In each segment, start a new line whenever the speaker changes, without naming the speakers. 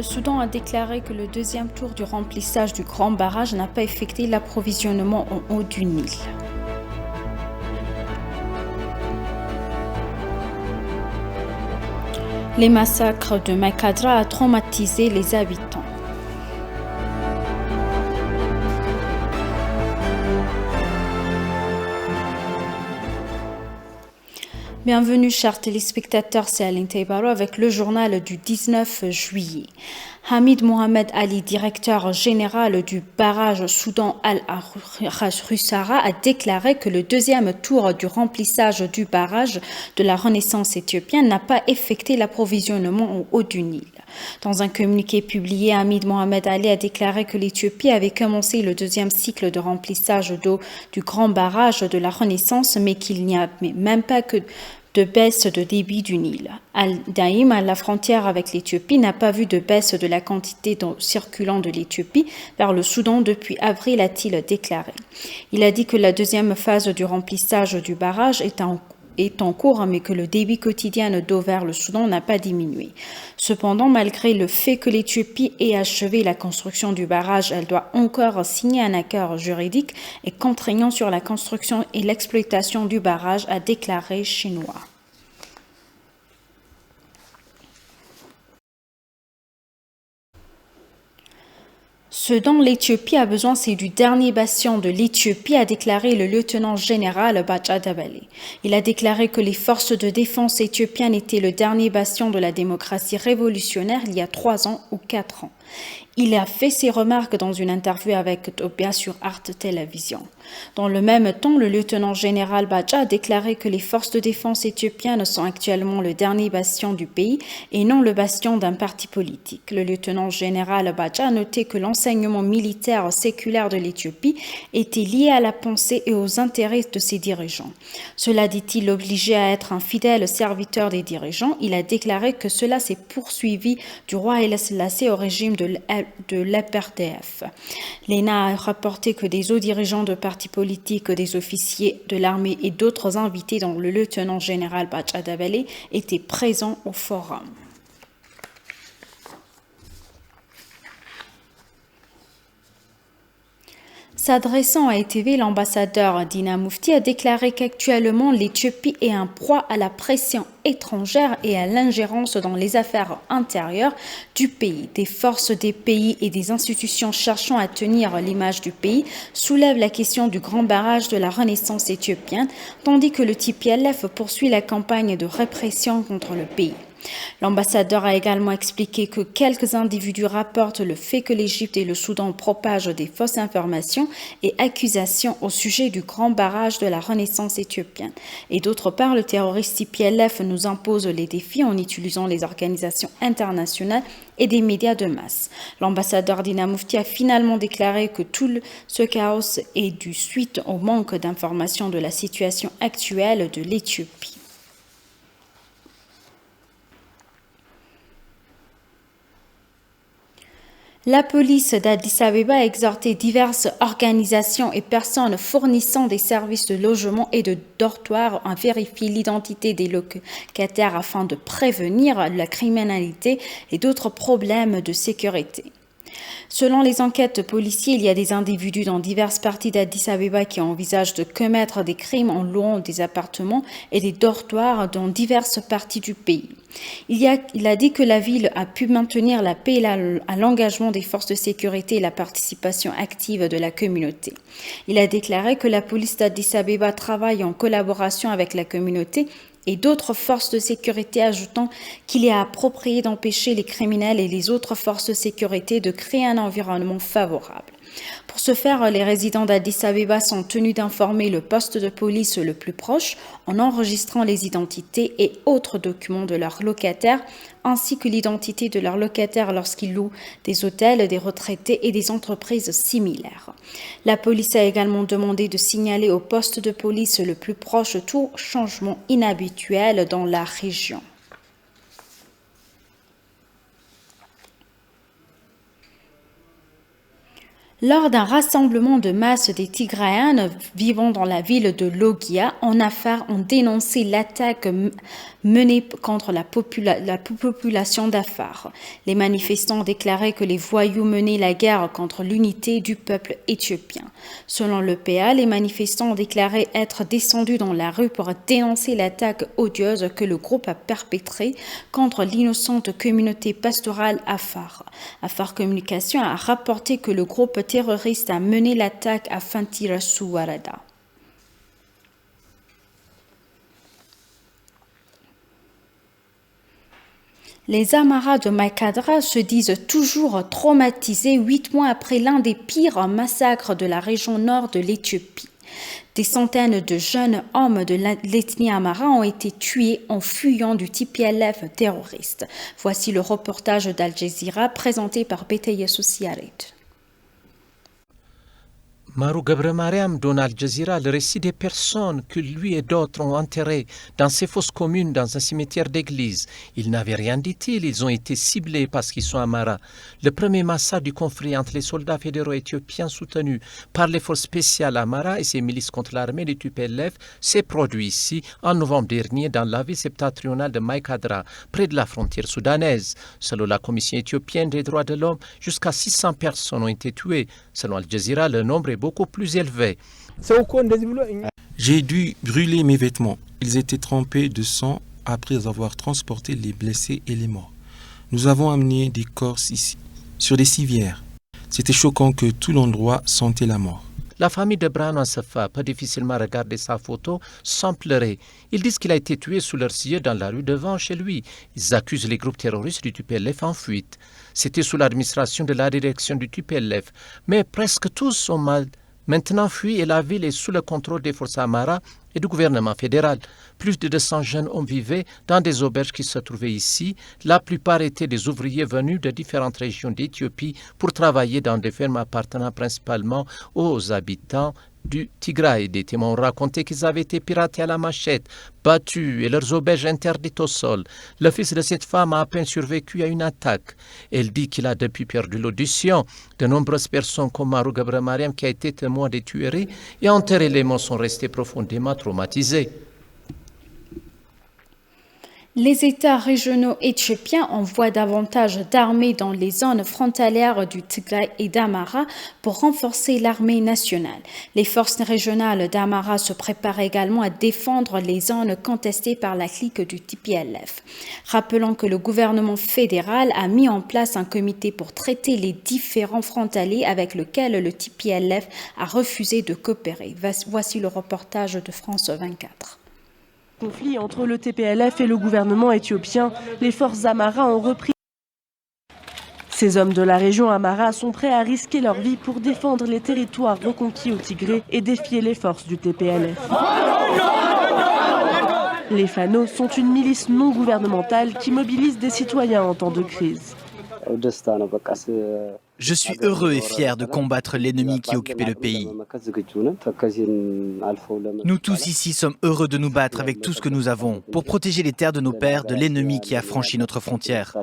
Le Soudan a déclaré que le deuxième tour du remplissage du grand barrage n'a pas affecté l'approvisionnement en eau du Nil. Les massacres de Makadra ont traumatisé les habitants. Bienvenue chers téléspectateurs, c'est Aline Taibaro avec le journal du 19 juillet. Hamid Mohamed Ali, directeur général du barrage Soudan Al-Russara, a déclaré que le deuxième tour du remplissage du barrage de la Renaissance éthiopienne n'a pas affecté l'approvisionnement en eau du Nil. Dans un communiqué publié, Hamid Mohamed Ali a déclaré que l'Éthiopie avait commencé le deuxième cycle de remplissage d'eau du grand barrage de la Renaissance, mais qu'il n'y a même pas que de baisse de débit du Nil. Al-Daïm, à la frontière avec l'Éthiopie, n'a pas vu de baisse de la quantité d'eau circulant de l'Éthiopie vers le Soudan depuis avril, a-t-il déclaré. Il a dit que la deuxième phase du remplissage du barrage est en cours, mais que le débit quotidien d'eau vers le Soudan n'a pas diminué. Cependant, malgré le fait que l'Éthiopie ait achevé la construction du barrage, elle doit encore signer un accord juridique et contraignant sur la construction et l'exploitation du barrage, a déclaré chinois. Ce dont l'Éthiopie a besoin, c'est du dernier bastion de l'Éthiopie, a déclaré le lieutenant-général Bacha Dabale. Il a déclaré que les forces de défense éthiopiennes étaient le dernier bastion de la démocratie révolutionnaire il y a 3 ans ou 4 ans. Il a fait ces remarques dans une interview avec Tobia sur Arte Télévision. Dans le même temps, le lieutenant-général Bacha a déclaré que les forces de défense éthiopiennes sont actuellement le dernier bastion du pays et non le bastion d'un parti politique. Le lieutenant-général Bacha a noté que l'enseignement militaire séculaire de l'Éthiopie était lié à la pensée et aux intérêts de ses dirigeants. Cela, dit-il, l'obligeait à être un fidèle serviteur des dirigeants. Il a déclaré que cela s'est poursuivi du roi Haïlé Sélassié au régime de l'APRDF. L'ENA a rapporté que des hauts dirigeants de partis politiques, des officiers de l'armée et d'autres invités dont le lieutenant-général Bacha Dabale étaient présents au forum. S'adressant à ETV, l'ambassadeur Dina Mufti a déclaré qu'actuellement l'Éthiopie est en proie à la pression étrangère et à l'ingérence dans les affaires intérieures du pays. Des forces des pays et des institutions cherchant à tenir l'image du pays soulèvent la question du grand barrage de la Renaissance éthiopienne, tandis que le TPLF poursuit la campagne de répression contre le pays. L'ambassadeur a également expliqué que quelques individus rapportent le fait que l'Égypte et le Soudan propagent des fausses informations et accusations au sujet du grand barrage de la Renaissance éthiopienne. Et d'autre part, le terroriste TPLF nous impose les défis en utilisant les organisations internationales et des médias de masse. L'ambassadeur Dina Mufti a finalement déclaré que tout ce chaos est dû suite au manque d'informations de la situation actuelle de l'Éthiopie. La police d'Addis Abeba a exhorté diverses organisations et personnes fournissant des services de logement et de dortoir à vérifier l'identité des locataires afin de prévenir la criminalité et d'autres problèmes de sécurité. Selon les enquêtes policières, il y a des individus dans diverses parties d'Addis Abeba qui envisagent de commettre des crimes en louant des appartements et des dortoirs dans diverses parties du pays. Il a dit que la ville a pu maintenir la paix à l'engagement des forces de sécurité et la participation active de la communauté. Il a déclaré que la police d'Addis Abeba travaille en collaboration avec la communauté et d'autres forces de sécurité, ajoutant qu'il est approprié d'empêcher les criminels et les autres forces de sécurité de créer un environnement favorable. Pour ce faire, les résidents d'Addis Abeba sont tenus d'informer le poste de police le plus proche en enregistrant les identités et autres documents de leurs locataires, ainsi que l'identité de leurs locataires lorsqu'ils louent des hôtels, des retraités et des entreprises similaires. La police a également demandé de signaler au poste de police le plus proche tout changement inhabituel dans la région. Lors d'un rassemblement de masse des Tigraïens vivant dans la ville de Logia, en Afar, ont dénoncé l'attaque menée contre la population d'Afar. Les manifestants ont déclaré que les voyous menaient la guerre contre l'unité du peuple éthiopien. Selon l'EPA, les manifestants ont déclaré être descendus dans la rue pour dénoncer l'attaque odieuse que le groupe a perpétrée contre l'innocente communauté pastorale Afar. Afar Communication a rapporté que le groupe terroriste a mené l'attaque à Fantirasu Warada. Les Amaras de Maïkadra se disent toujours traumatisés 8 mois après l'un des pires massacres de la région nord de l'Éthiopie. Des centaines de jeunes hommes de l'ethnie Amara ont été tués en fuyant du TPLF terroriste. Voici le reportage d'Al Jazeera présenté par Beteye Sousiarit.
Marou Gebremariam donne Al Jazeera le récit des personnes que lui et d'autres ont enterrées dans ces fosses communes dans un cimetière d'église. Ils n'avaient rien, dit-il, ils ont été ciblés parce qu'ils sont Amara. Le premier massacre du conflit entre les soldats fédéraux éthiopiens soutenus par les forces spéciales Amara et ses milices contre l'armée du TPLF s'est produit ici en novembre dernier dans la ville septentrionale de Maïkadra, près de la frontière soudanaise. Selon la Commission éthiopienne des droits de l'homme, jusqu'à 600 personnes ont été tuées. Selon Al Jazeera, le nombre est beaucoup plus élevé.
J'ai dû brûler mes vêtements. Ils étaient trempés de sang après avoir transporté les blessés et les morts. Nous avons amené des corps ici, sur des civières. C'était choquant que tout l'endroit sentait la mort.
La famille de Brahman Safa peut difficilement regarder sa photo sans pleurer. Ils disent qu'il a été tué sous leurs yeux dans la rue devant chez lui. Ils accusent les groupes terroristes du TPLF en fuite. C'était sous l'administration de la direction du TPLF. Mais presque tous ont maintenant fui et la ville est sous le contrôle des forces Amara et du gouvernement fédéral. Plus de 200 jeunes hommes vivaient dans des auberges qui se trouvaient ici. La plupart étaient des ouvriers venus de différentes régions d'Éthiopie pour travailler dans des fermes appartenant principalement aux habitants du Tigray. Des témoins ont raconté qu'ils avaient été piratés à la machette, battus et leurs auberges interdites au sol. Le fils de cette femme a à peine survécu à une attaque. Elle dit qu'il a depuis perdu l'audition. De nombreuses personnes comme Marou Gebremariam, qui a été témoin des tueries et enterré les morts, sont restées profondément traumatisées.
Les États régionaux éthiopiens envoient davantage d'armées dans les zones frontalières du Tigray et d'Amara pour renforcer l'armée nationale. Les forces régionales d'Amara se préparent également à défendre les zones contestées par la clique du TPLF. Rappelons que le gouvernement fédéral a mis en place un comité pour traiter les différents frontaliers avec lesquels le TPLF a refusé de coopérer. Voici le reportage de France 24.
Conflit entre le TPLF et le gouvernement éthiopien, les forces Amara ont repris. Ces hommes de la région Amara sont prêts à risquer leur vie pour défendre les territoires reconquis au Tigré et défier les forces du TPLF. Les Fano sont une milice non gouvernementale qui mobilise des citoyens en temps de crise.
Je suis heureux et fier de combattre l'ennemi qui occupait le pays. Nous tous ici sommes heureux de nous battre avec tout ce que nous avons pour protéger les terres de nos pères de l'ennemi qui a franchi notre frontière.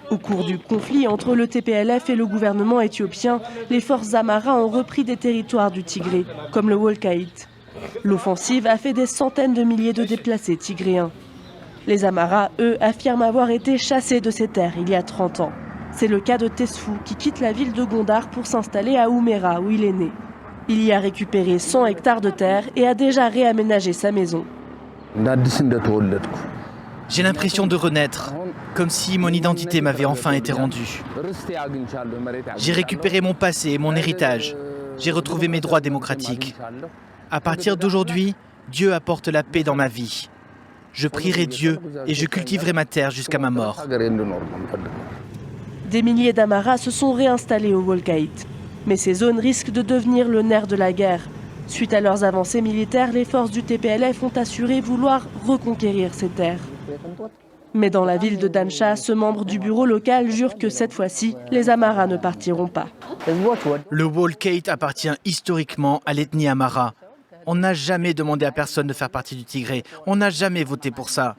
Au cours du conflit entre le TPLF et le gouvernement éthiopien, les forces Amara ont repris des territoires du Tigré, comme le Wolkaït. L'offensive a fait des centaines de milliers de déplacés tigréens. Les Amara, eux, affirment avoir été chassés de ces terres il y a 30 ans. C'est le cas de Tesfou qui quitte la ville de Gondar pour s'installer à Oumera où il est né. Il y a récupéré 100 hectares de terre et a déjà réaménagé sa maison.
J'ai l'impression de renaître, comme si mon identité m'avait enfin été rendue. J'ai récupéré mon passé et mon héritage. J'ai retrouvé mes droits démocratiques. À partir d'aujourd'hui, Dieu apporte la paix dans ma vie. Je prierai Dieu et je cultiverai ma terre jusqu'à ma mort.
Des milliers d'Amara se sont réinstallés au Wolkaït. Mais ces zones risquent de devenir le nerf de la guerre. Suite à leurs avancées militaires, les forces du TPLF ont assuré vouloir reconquérir ces terres. Mais dans la ville de Dansha, ce membre du bureau local jure que cette fois-ci, les Amara ne partiront pas.
Le Wolkaït appartient historiquement à l'ethnie Amara. On n'a jamais demandé à personne de faire partie du Tigré. On n'a jamais voté pour ça.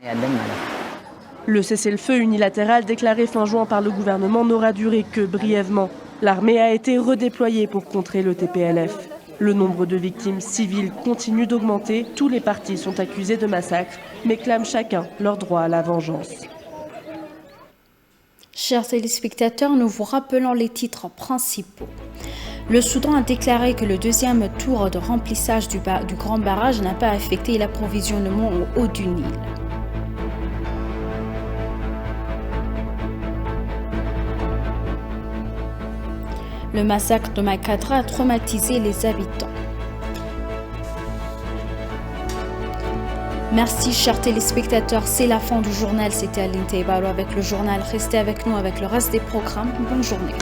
Le cessez-le-feu unilatéral déclaré fin juin par le gouvernement n'aura duré que brièvement. L'armée a été redéployée pour contrer le TPLF. Le nombre de victimes civiles continue d'augmenter. Tous les partis sont accusés de massacre, mais clament chacun leur droit à la vengeance.
Chers téléspectateurs, nous vous rappelons les titres principaux. Le Soudan a déclaré que le deuxième tour de remplissage du grand barrage n'a pas affecté l'approvisionnement au haut du Nil. Le massacre de Makadra a traumatisé les habitants. Merci chers téléspectateurs, c'est la fin du journal. C'était Aline Teibaro avec le journal. Restez avec nous avec le reste des programmes. Bonne journée.